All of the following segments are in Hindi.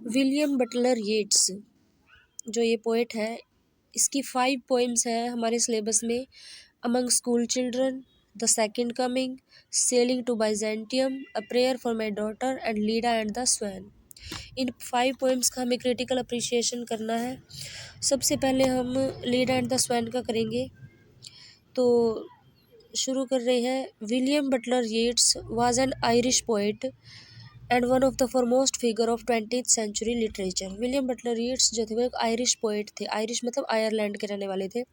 विलियम बटलर येट्स जो ये पोएट है, इसकी 5 पोएम्स हैं हमारे सिलेबस में। Among school children, the second coming, sailing to Byzantium, a prayer for my daughter and Leda and the swan. In 5 poems का हमें क्रिटिकल अप्रिशिएशन करना है। सबसे पहले हम लीडा एंड द स्वैन का करेंगे। तो शुरू कर रहे हैं। William Butler Yeats was an Irish poet and one of the foremost figure of 20th century literature. William Butler Yeats जो थे वो एक आयरिश पोएट थे। आयरिश मतलब आयरलैंड के रहने वाले थे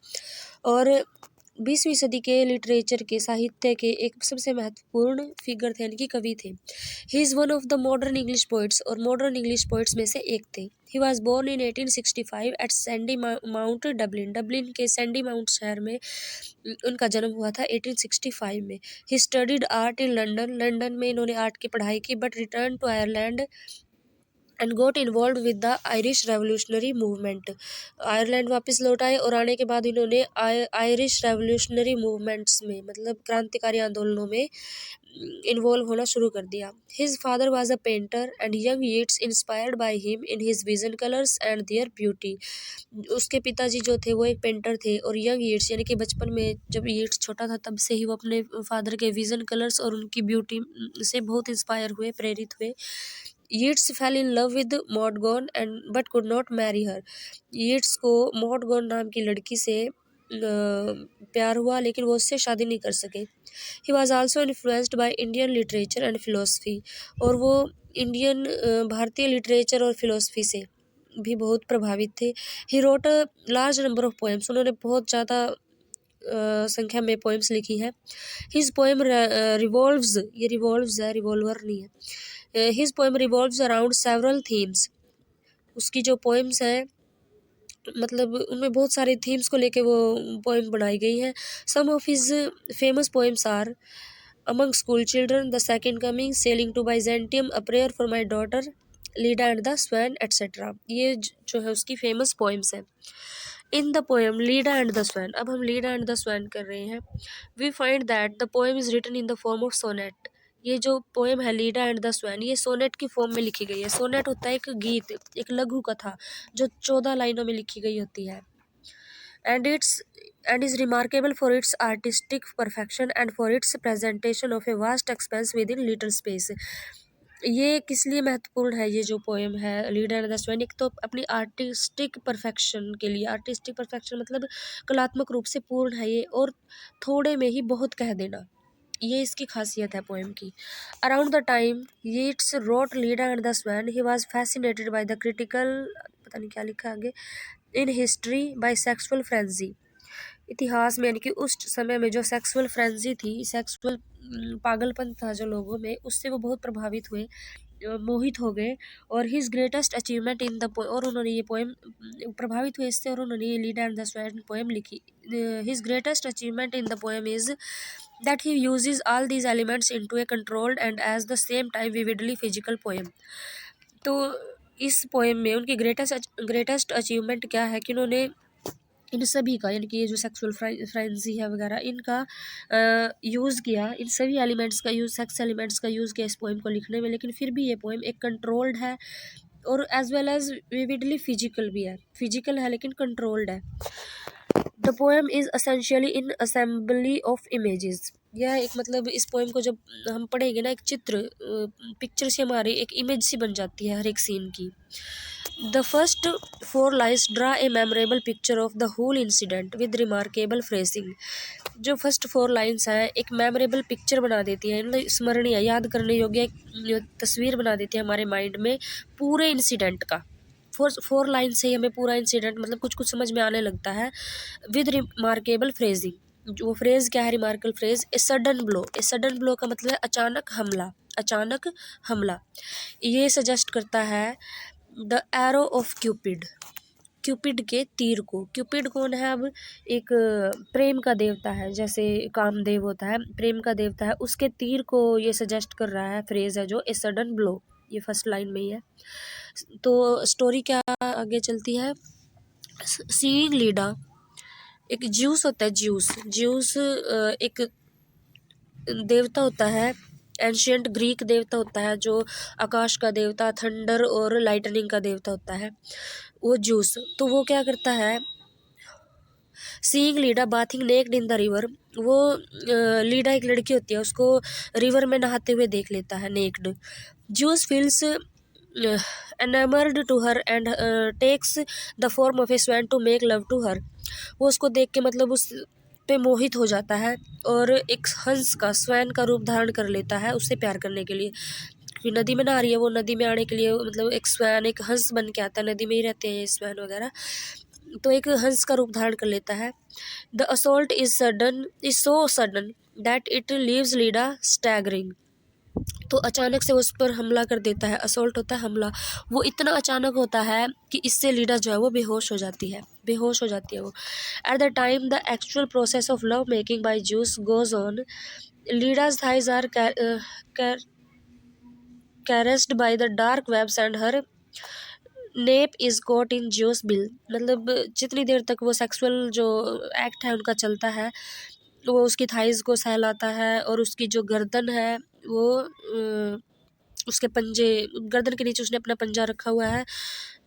और 20वीं सदी के लिटरेचर के साहित्य के एक सबसे महत्वपूर्ण फिगर थे, यानी कि कवि थे। He is one of the modern English poets, और मॉडर्न इंग्लिश पोइट्स में से एक थे। He was born in 1865 at Sandymount Dublin. Dublin के सैंडी माउंट शहर में उनका जन्म हुआ था 1865 में। He studied art in London. London में इन्होंने आर्ट की पढ़ाई की, but return to Ireland and got involved with the Irish revolutionary movement. Ireland वापस लौट आए और आने के बाद इन्होंने आयरिश रेवोल्यूशनरी मूवमेंट्स में, मतलब क्रांतिकारी आंदोलनों में इन्वॉल्व होना शुरू कर दिया। His father was a painter and young Yeats inspired by him in his vision colours and their beauty. उसके पिताजी जो थे वो एक पेंटर थे, और यंग येट्स यानी कि बचपन में जब येट्स छोटा था तब से ही वो अपने फादर के विजन कलर्स और उनकी ब्यूटी से बहुत इंस्पायर हुए, प्रेरित हुए। Yeats fell in love with Maud Gonne and but could not marry her. Yeats को मॉडगॉन नाम की लड़की से प्यार हुआ, लेकिन वो उससे शादी नहीं कर सके। He was also influenced by Indian literature and philosophy, और वो इंडियन भारतीय लिटरेचर और फिलोसफी से भी बहुत प्रभावित थे। He wrote a large number of poems. उन्होंने बहुत ज़्यादा संख्या में पोएम्स लिखी हैं। हिज पोएम रिवॉल्व्स, ये रिवॉल्व्स है, रिवॉल्वर नहीं है। His poem revolves around several themes. उसकी जो पोएम्स हैं मतलब उनमें बहुत सारे थीम्स को लेके वो पोएम बनाई गई हैं। Some of his famous poems are among school children, the second coming, sailing to Byzantium, a prayer for my daughter, Leda and the swan etcetera. ये जो है उसकी फेमस पोएम्स हैं। In the poem Leda and the swan, अब हम लीडा एंड द स्वैन कर रहे हैं। We find that the poem is written in the form of sonnet. ये जो पोएम है लीडा एंड द स्वैन, ये सोनेट की फॉर्म में लिखी गई है। सोनेट होता है एक गीत, एक लघु कथा जो 14 लाइनों में लिखी गई होती है। and is remarkable for its artistic perfection and for its presentation of a vast expanse within little space। ये किस लिए महत्वपूर्ण है ये जो पोएम है लीडा एंड द स्वैन? एक तो अपनी आर्टिस्टिक परफेक्शन के लिए, आर्टिस्टिक परफेक्शन मतलब कलात्मक रूप से पूर्ण है ये, और थोड़े में ही बहुत कह देना, ये इसकी खासियत है पोएम की। Around the time Yeats wrote Leda and the swan he was fascinated by the critical, पता नहीं क्या लिखा आगे, in history by sexual frenzy. इतिहास में यानी कि उस समय में जो सेक्सुअल फ्रेंजी थी, सेक्सुअल पागलपन था जो लोगों में, उससे वो बहुत प्रभावित हुए, मोहित हो गए। और his greatest achievement in the और उन्होंने ये पोएम प्रभावित हुए इससे, और उन्होंने ये Leda and the swan poem लिखी। His greatest achievement in the poem is that he uses all these elements into a controlled and at the same time vividly physical poem. तो इस पोएम में उनकी ग्रेटेस्ट अचीवमेंट क्या है कि उन्होंने इन सभी का, यानी कि ये जो सेक्सुअल फ्रेंजी है वगैरह, इनका यूज़ किया, इन सभी एलिमेंट्स का यूज़, सेक्स एलिमेंट्स का यूज़ किया इस पोएम को लिखने में। लेकिन फिर भी ये पोएम एक कंट्रोल्ड है और as well as vividly physical भी है। फिजिकल है लेकिन कंट्रोल्ड है। The poem is essentially in assembly of images. यह एक मतलब इस पोएम को जब हम पढ़ेंगे ना, एक चित्र, पिक्चर से हमारी एक इमेज सी बन जाती है हर एक सीन की। The first 4 lines draw a memorable picture of the whole incident with remarkable phrasing. जो फर्स्ट 4 lines हैं एक मेमोरेबल पिक्चर बना देती है, मतलब स्मरणीय, याद करने योग्य एक तस्वीर बना देती है हमारे माइंड में पूरे इंसिडेंट का। 4 lines से ही हमें पूरा इंसिडेंट मतलब कुछ कुछ समझ में आने लगता है। विद रिमार्केबल फ्रेजिंग, जो फ्रेज क्या है remarkable phrase? A sudden blow. A sudden blow का मतलब है अचानक हमला, अचानक हमला। ये सजेस्ट करता है the arrow of Cupid, Cupid के तीर को। क्यूपिड कौन है? अब एक प्रेम का देवता है, जैसे कामदेव होता है प्रेम का देवता है, उसके तीर को ये सजेस्ट कर रहा है, फ्रेज है जो ए सडन ब्लो, ये फर्स्ट लाइन में ही है। तो स्टोरी क्या आगे चलती है। सीइंग लीडा, एक ज्यूस होता है, ज्यूस एक देवता होता है एंशियंट ग्रीक देवता होता है जो आकाश का देवता, थंडर और लाइटनिंग का देवता होता है, वो ज्यूस। तो वो क्या करता है, seeing Leda bathing naked in the river, वो लीडा एक लड़की होती है, उसको रिवर में नहाते हुए देख लेता है naked. Zeus feels enamored to her and takes the form of a swan to make love to her, वो उसको देख के मतलब उस पे मोहित हो जाता है और एक हंस का, स्वैन का रूप धारण कर लेता है उससे प्यार करने के लिए। क्योंकि नदी में नहा रही है, वो नदी में आने के लिए मतलब एक स्वैन, एक हंस बन के आता है, नदी में ही रहते हैं ये स्वैन वगैरह, तो एक हंस का रूप धारण कर लेता है। The assault is so sudden that it leaves Leda staggering, तो अचानक से उस पर हमला कर देता है। असोल्ट होता है हमला, वो इतना अचानक होता है कि इससे लीडा जो है वो बेहोश हो जाती है, बेहोश हो जाती है वो। At the time the actual process of love making by Zeus goes on, Leda's thighs are caressed by the dark webs and her nape is caught in juice bill, मतलब जितनी देर तक वो सेक्सुअल जो एक्ट है उनका चलता है, वो उसकी थाइज को सहलाता है और उसकी जो गर्दन है वो उसके पंजे, गर्दन के नीचे उसने अपना पंजा रखा हुआ है।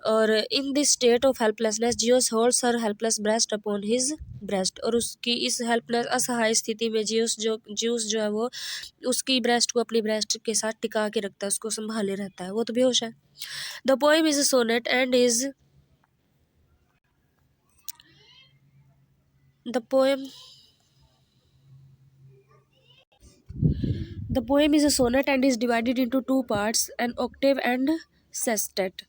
और in this state of helplessness Zeus holds her helpless breast upon his breast, और उसकी इस हेल्पलेस असहाय स्थिति में ज्यूस जो है वो उसकी ब्रेस्ट को अपनी ब्रेस्ट के साथ टिका के रखता है, उसको संभाले रहता है, वो तो बेहोश है। The poem is a sonnet and is the poem The poem is a sonnet and is divided into two parts, an octave and sestet.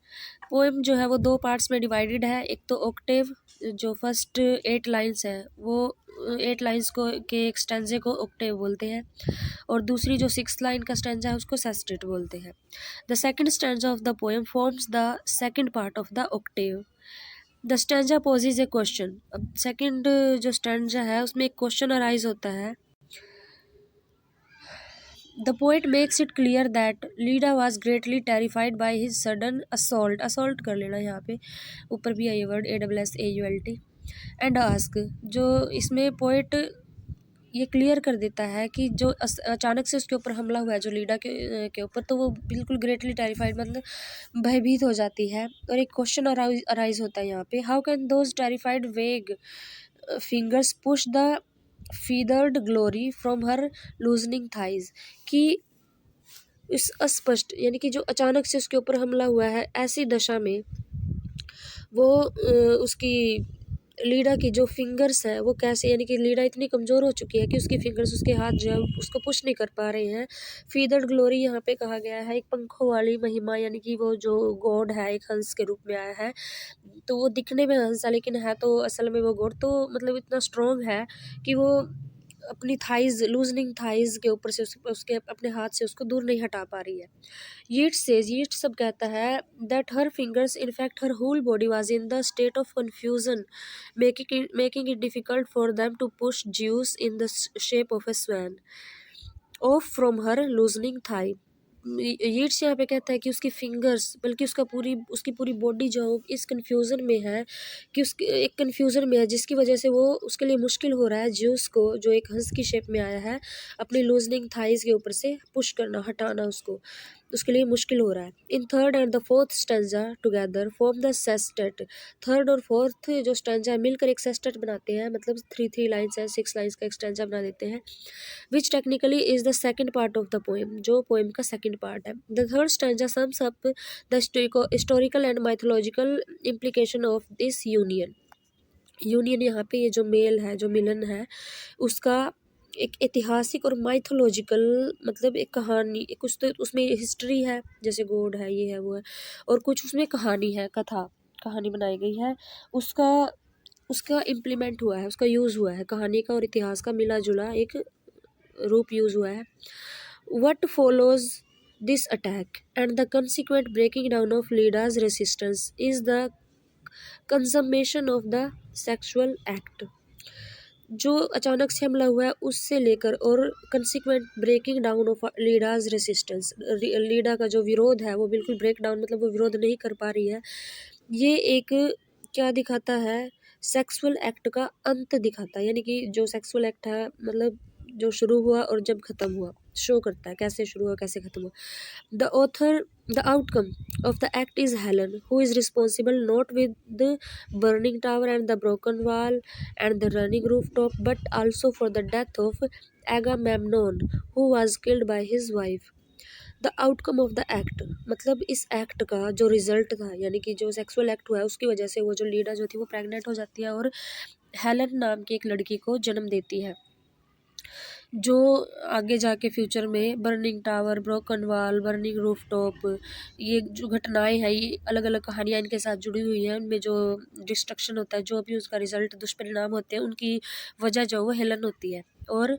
Poem जो है वो दो पार्ट्स में डिवाइडेड है, एक तो ऑक्टेव जो फर्स्ट 8 लाइन्स है वो 8 लाइन्स को के एक स्टैंजे को ऑक्टेव बोलते हैं, और दूसरी जो 6 लाइन का स्टैंजा है उसको सेस्टेट बोलते हैं। The second stanza of the poem forms the second part of the octave. The stanza poses a question, अब सेकंड जो स्टैंजा है उसमें एक क्वेश्चन अराइज होता है। The poet makes it clear that Leda was greatly terrified by his sudden assault कर लेना यहाँ पे, ऊपर भी है ये वर्ड ASSAULT, and ask, जो इसमें पोएट ये क्लियर कर देता है कि जो अचानक से उसके ऊपर हमला हुआ है जो लीडा के ऊपर, तो वो बिल्कुल ग्रेटली टेरिफाइड मतलब भयभीत हो जाती है, और एक क्वेश्चन अराइज होता है यहाँ पे, how can those terrified vague fingers push the feathered glory from her loosening thighs, कि इस अस्पष्ट यानी कि जो अचानक से उसके ऊपर हमला हुआ है ऐसी दशा में वो उसकी लीडा की जो फिंगर्स है वो कैसे, यानी कि लीडा इतनी कमज़ोर हो चुकी है कि उसकी फिंगर्स, उसके हाथ जो है उसको पुश नहीं कर पा रहे हैं। फीदर्ड ग्लोरी यहाँ पे कहा गया है एक पंखों वाली महिमा, यानी कि वो जो गॉड है एक हंस के रूप में आया है, तो वो दिखने में हंस है लेकिन है तो असल में वो गॉड, तो मतलब इतना स्ट्रॉन्ग है कि वो अपनी थाइज, लूजनिंग थाइज के ऊपर से उसके अपने हाथ से उसको दूर नहीं हटा पा रही है। यीट सब कहता है that her fingers in fact her whole body was in the state of confusion making it difficult for them to push Zeus in the shape of a swan of from her loosening thigh. Yeats यहाँ पे कहता है कि उसकी फिंगर्स, बल्कि उसकी पूरी बॉडी जो है इस कन्फ्यूज़न में है कि उसके एक कन्फ्यूज़न में है जिसकी वजह से वो उसके लिए मुश्किल हो रहा है ज्यूस को, जो एक हंस की शेप में आया है, अपनी लूजनिंग थाइज के ऊपर से पुश करना, हटाना उसको, उसके लिए मुश्किल हो रहा है। In third and the fourth stanza together form the sestet, third और फोर्थ जो स्टेंजा है मिलकर एक सेस्टेट बनाते हैं, मतलब 3 लाइन्स है, 6 लाइन्स का एक स्टेंजा बना देते हैं, which technically is the second part of the poem, जो पोएम का सेकेंड पार्ट है। The third stanza sums up the historical and mythological implication of this union यहाँ पे ये जो मेल है, जो मिलन है, उसका एक ऐतिहासिक और माइथोलॉजिकल मतलब एक कहानी, एक कुछ तो उसमें हिस्ट्री है, जैसे गॉड है, ये है वो है, और कुछ उसमें कहानी है, कहानी बनाई गई है, उसका उसका इम्प्लीमेंट हुआ है, उसका यूज़ हुआ है, कहानी का और इतिहास का मिला जुला एक रूप यूज़ हुआ है। What follows this attack and the consequent breaking down of Leda's resistance is the consummation of the sexual act, जो अचानक से हमला हुआ है उससे लेकर और consequent breaking down of Leda's resistance, Leda का जो विरोध है वो बिल्कुल ब्रेक डाउन, मतलब वो विरोध नहीं कर पा रही है, ये एक क्या दिखाता है, सेक्सुअल एक्ट का अंत दिखाता है, यानी कि जो सेक्सुअल एक्ट है मतलब जो शुरू हुआ और जब ख़त्म हुआ, शो करता है कैसे शुरू हुआ कैसे ख़त्म हुआ। The outcome of the act is Helen who is responsible not with the burning tower and the broken wall and the running roof top but also for the death of Agamemnon who was killed by his wife. The outcome of the act मतलब इस एक्ट का जो रिजल्ट था, यानी कि जो सेक्सुअल एक्ट हुआ है उसकी वजह से वो जो लीडा जो थी वो प्रेग्नेंट हो जाती है और हेलन नाम की एक लड़की को जन्म देती है, जो आगे जाके फ्यूचर में burning tower, broken wall, burning roof top, ये जो घटनाएं हैं ये अलग अलग कहानियाँ इनके साथ जुड़ी हुई हैं। उनमें जो डिस्ट्रक्शन होता है, जो भी उसका रिजल्ट दुष्परिणाम होते हैं, उनकी वजह जो वो हेलन होती है। और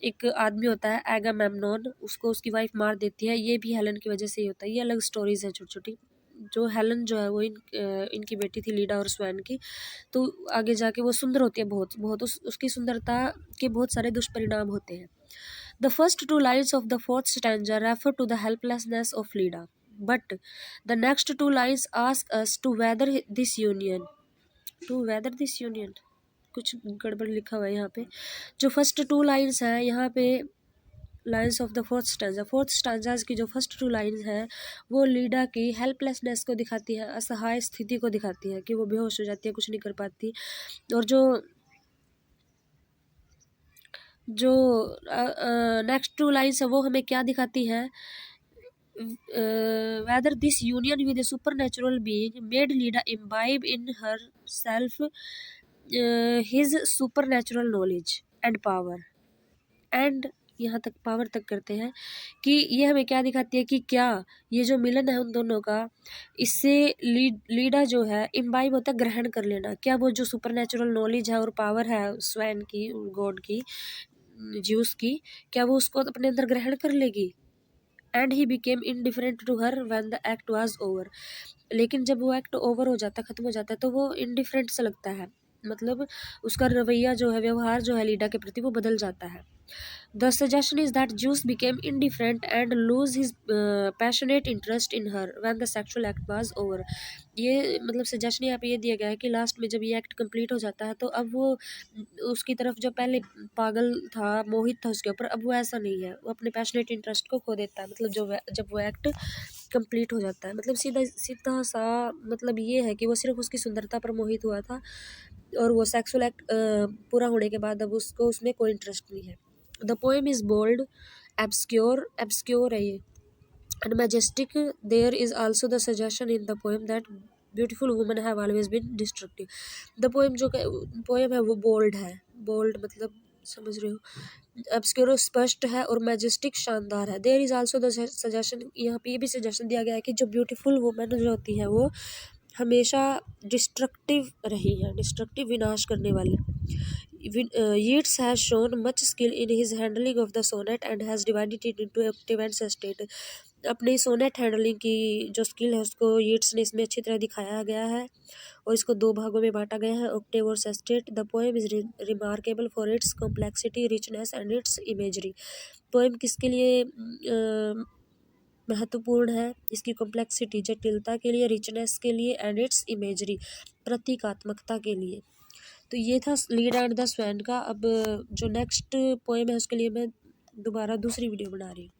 एक आदमी होता है एगामेम्नोन, उसको उसकी वाइफ मार देती है, ये भी हेलन की वजह से ही होता है। ये अलग स्टोरीज है छोटी छोटी। जो हेलन जो है वो इनकी बेटी थी लीडा और स्वैन की, तो आगे जाके वो सुंदर होती है बहुत बहुत, उसकी सुंदरता के बहुत सारे दुष्परिणाम होते हैं। The first two lines of the fourth stanza refer to the helplessness of Leda but the next two lines ask us to whether this union कुछ गड़बड़ लिखा हुआ है यहाँ पे। जो फर्स्ट टू लाइन्स हैं यहाँ पे, lines of the fourth stanzas की जो फर्स्ट टू लाइन्स हैं वो लीडा की हेल्पलेसनेस को दिखाती है, असहाय स्थिति को दिखाती है कि वो बेहोश हो जाती है, कुछ नहीं कर पाती। और जो जो नेक्स्ट टू लाइन्स है वो हमें क्या दिखाती है, whether this union with a supernatural being made Leda imbibe in herself his supernatural knowledge and power and यहाँ तक पावर तक करते हैं कि ये हमें क्या दिखाती है कि क्या ये जो मिलन है उन दोनों का, इससे लीडा जो है इम्बाइब होता है ग्रहण कर लेना, क्या वो जो सुपरनेचुरल नॉलेज है और पावर है स्वैन की, गॉड की, ज्यूस की, क्या वो उसको अपने अंदर ग्रहण कर लेगी। And he became indifferent to her when the act was over, लेकिन जब वो एक्ट ओवर हो जाता है, ख़त्म हो जाता है, तो वो इनडिफरेंट सा लगता है, मतलब उसका रवैया जो है, व्यवहार जो है लीडा के प्रति वो बदल जाता है। The suggestion is that juice became indifferent and lose his passionate interest in her when the sexual act was over. ये मतलब सजेशन यहाँ पे ये दिया गया है कि लास्ट में जब ये एक्ट कंप्लीट हो जाता है तो अब वो उसकी तरफ जो पहले पागल था, मोहित था उसके ऊपर, अब वो ऐसा नहीं है, वो अपने पैशनेट इंटरेस्ट को खो देता है, मतलब जब वो एक्ट कंप्लीट हो जाता है। मतलब सीधा सीधा सा मतलब ये है कि वो सिर्फ उसकी सुंदरता पर मोहित हुआ था और वो सेक्सुअल एक्ट पूरा होने के बाद अब उसको उसमें कोई इंटरेस्ट नहीं है। द पोएम इज़ बोल्ड, एब्सक्योर है ये, and majestic. There is also the suggestion in the poem that beautiful women have always been destructive. The poem जो पोएम है वो बोल्ड है, बोल्ड मतलब समझ रहे हो, obscure स्पष्ट है और मैजेस्टिक शानदार है। There is also the suggestion, यहाँ पे ये भी सजेशन दिया गया है कि जो ब्यूटीफुल वुमेन जो होती है वो हमेशा डिस्ट्रक्टिव रही है, डिस्ट्रक्टिव विनाश करने वाली। Yeats has shown much skill in his handling of the sonnet and has divided it into octave and sestet. अपनी सोनेट हैंडलिंग की जो स्किल है उसको यीट्स ने इसमें अच्छी तरह दिखाया गया है और इसको दो भागों में बांटा गया है, ऑक्टेव और sestet. The poem is remarkable for its complexity, richness and it's imagery. Poem किसके लिए महत्वपूर्ण है, इसकी कॉम्प्लेक्सिटी जटिलता के लिए, रिचनेस के लिए एंड इट्स इमेजरी प्रतीकात्मकता के लिए। तो ये था लीडा एंड द स्वैन का। अब जो नेक्स्ट पोएम है उसके लिए मैं दोबारा दूसरी वीडियो बना रही हूँ।